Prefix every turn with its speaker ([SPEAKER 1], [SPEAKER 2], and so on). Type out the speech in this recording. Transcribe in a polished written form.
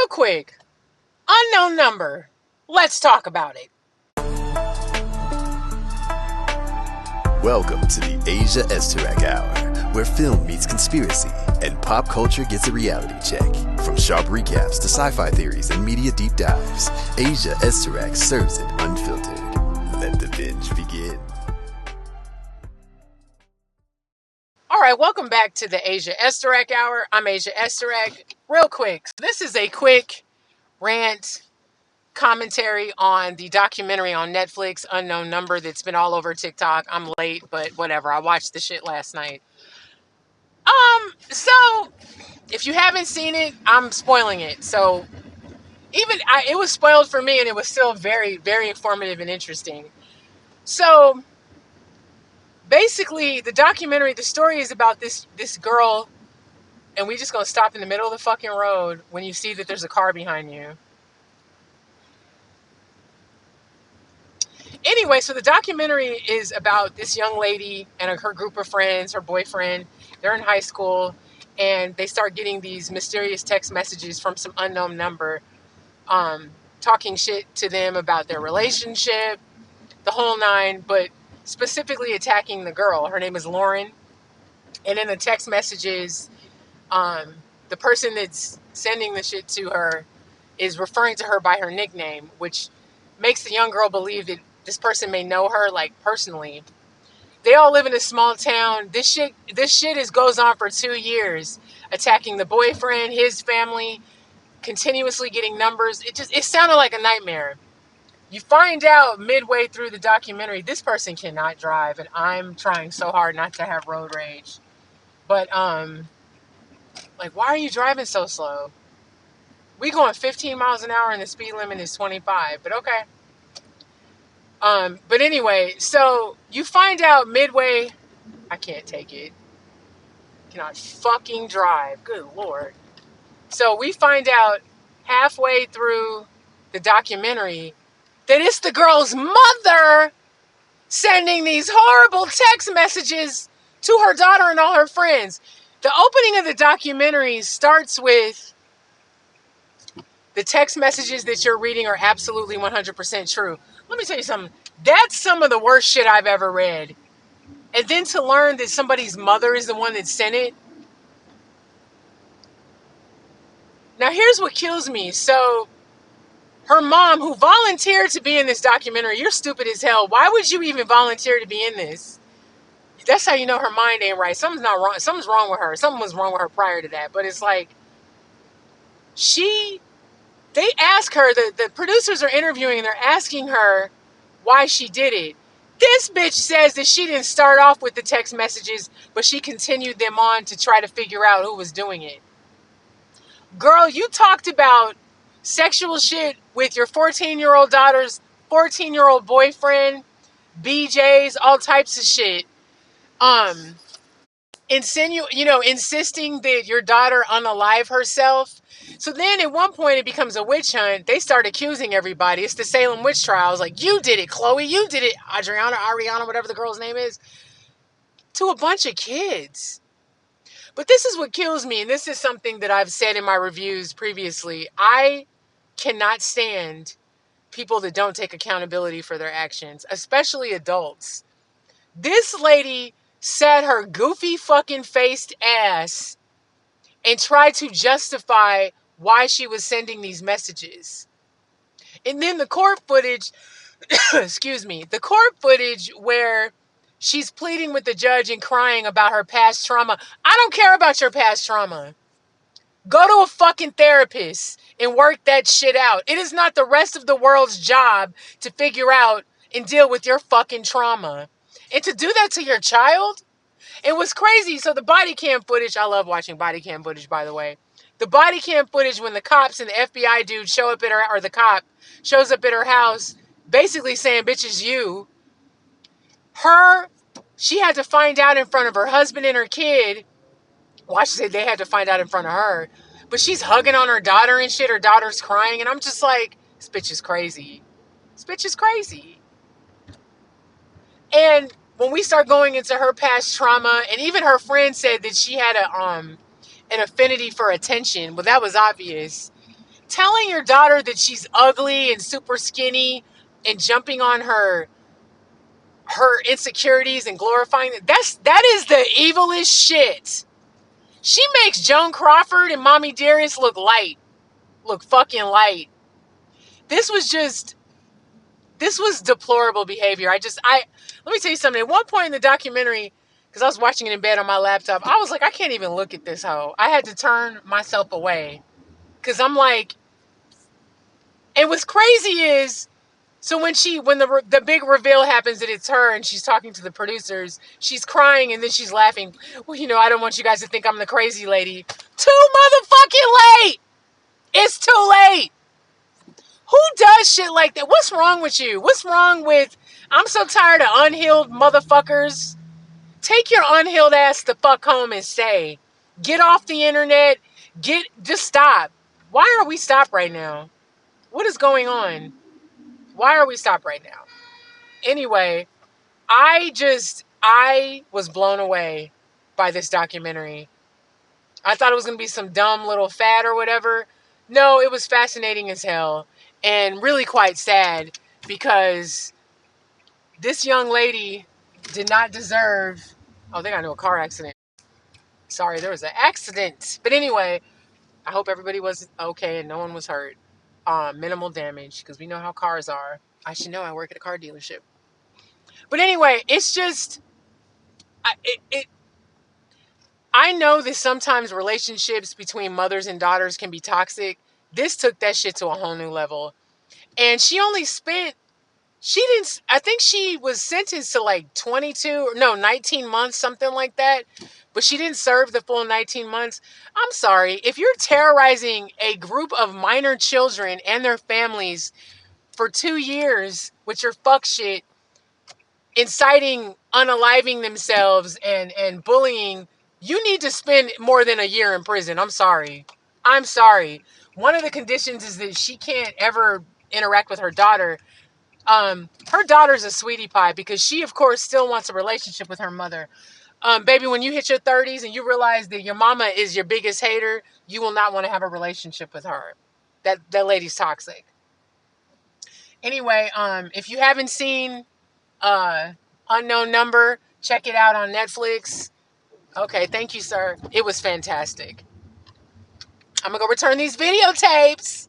[SPEAKER 1] Real quick, unknown number. Let's talk about it.
[SPEAKER 2] Welcome to the Asia Esterak Hour, where film meets conspiracy and pop culture gets a reality check. From sharp recaps to sci-fi theories and media deep dives, Asia Esterak serves it unfiltered. Let the binge begin.
[SPEAKER 1] All right, welcome back to the Asia Esterak Hour. I'm Asia Esterak. Real quick, this is a quick rant commentary on the documentary on Netflix, Unknown Number, that's been all over TikTok. I'm late, but whatever. I watched the shit last night. So if you haven't seen it, I'm spoiling it. So it was spoiled for me, and it was still very, very informative and interesting. So basically, the documentary, the story is about this girl, and we just gonna stop in the middle of the fucking road when you see that there's a car behind you. Anyway, so the documentary is about this young lady and her group of friends, her boyfriend. They're in high school, and they start getting these mysterious text messages from some unknown number, talking shit to them about their relationship, the whole nine, but specifically attacking the girl. Her name is Lauren. And in the text messages, the person that's sending the shit to her is referring to her by her nickname, which makes the young girl believe that this person may know her, like, personally. They all live in a small town. This shit goes on for 2 years, attacking the boyfriend, his family, continuously getting numbers. It sounded like a nightmare. You find out midway through the documentary, this person cannot drive, and I'm trying so hard not to have road rage. But, like, why are you driving so slow? We going 15 miles an hour and the speed limit is 25, but okay. But anyway, so you find out midway, I can't take it. Cannot fucking drive. Good Lord. So we find out halfway through the documentary that it's the girl's mother sending these horrible text messages to her daughter and all her friends. The opening of the documentary starts with, the text messages that you're reading are absolutely 100% true. Let me tell you something. That's some of the worst shit I've ever read. And then to learn that somebody's mother is the one that sent it. Now here's what kills me. So her mom, who volunteered to be in this documentary, you're stupid as hell. Why would you even volunteer to be in this? That's how you know her mind ain't right. Something's not wrong. Something's wrong with her. Something was wrong with her prior to that. But it's like, they ask her, the producers are interviewing and they're asking her why she did it. This bitch says that she didn't start off with the text messages, but she continued them on to try to figure out who was doing it. Girl, you talked about sexual shit with your 14-year-old daughter's 14-year-old boyfriend, BJs, all types of shit. Insisting that your daughter unalive herself. So then at one point it becomes a witch hunt. They start accusing everybody. It's the Salem witch trials. Like, you did it, Chloe. You did it, Ariana, whatever the girl's name is. To a bunch of kids. But this is what kills me, and this is something that I've said in my reviews previously. I cannot stand people that don't take accountability for their actions, especially adults. This lady sat her goofy fucking faced ass and tried to justify why she was sending these messages. And then the court footage, the court footage where she's pleading with the judge and crying about her past trauma. I don't care about your past trauma. Go to a fucking therapist and work that shit out. It is not the rest of the world's job to figure out and deal with your fucking trauma. And to do that to your child? It was crazy. So the body cam footage, I love watching body cam footage, by the way. The body cam footage when the cops and the FBI dude show up at her, or the cop shows up at her house, basically saying, bitch, it's you. She had to find out in front of her husband and her kid. Well, I should say they had to find out in front of her. But she's hugging on her daughter and shit. Her daughter's crying. And I'm just like, this bitch is crazy. This bitch is crazy. And when we start going into her past trauma, and even her friend said that she had an affinity for attention. Well, that was obvious. telling your daughter that she's ugly and super skinny and jumping on her insecurities and glorifying that is the evilest shit. She makes Joan Crawford and Mommy Dearest look fucking light. This was deplorable behavior. I let me tell you something. At one point in the documentary, because I was watching it in bed on my laptop, I was like, I can't even look at this hoe. I had to turn myself away because I'm like, and what's crazy is, so when the big reveal happens that it's her and she's talking to the producers, she's crying and then she's laughing. Well, I don't want you guys to think I'm the crazy lady. Too motherfucking late. It's too late. Who does shit like that? What's wrong with you? What's wrong with... I'm so tired of unhealed motherfuckers. Take your unhealed ass the fuck home and stay. Get off the internet. Just stop. Why are we stopped right now? What is going on? Why are we stopped right now? Anyway, I was blown away by this documentary. I thought it was going to be some dumb little fad or whatever. No, it was fascinating as hell and really quite sad because this young lady did not deserve... Oh, they got into a car accident. Sorry, there was an accident. But anyway, I hope everybody was okay and no one was hurt. Minimal damage, because we know how cars are. I should know, I work at a car dealership. But anyway, it's just... I know that sometimes relationships between mothers and daughters can be toxic. This took that shit to a whole new level. And I think she was sentenced to like 19 months, something like that. But she didn't serve the full 19 months. I'm sorry. If you're terrorizing a group of minor children and their families for 2 years with your fuck shit, inciting unaliving themselves and bullying, you need to spend more than a year in prison. I'm sorry. One of the conditions is that she can't ever interact with her daughter. Her daughter's a sweetie pie because she, of course, still wants a relationship with her mother. Baby, when you hit your 30s and you realize that your mama is your biggest hater, you will not want to have a relationship with her. That lady's toxic. Anyway, if you haven't seen Unknown Number, check it out on Netflix. Okay, thank you, sir. It was fantastic. I'm gonna go return these videotapes.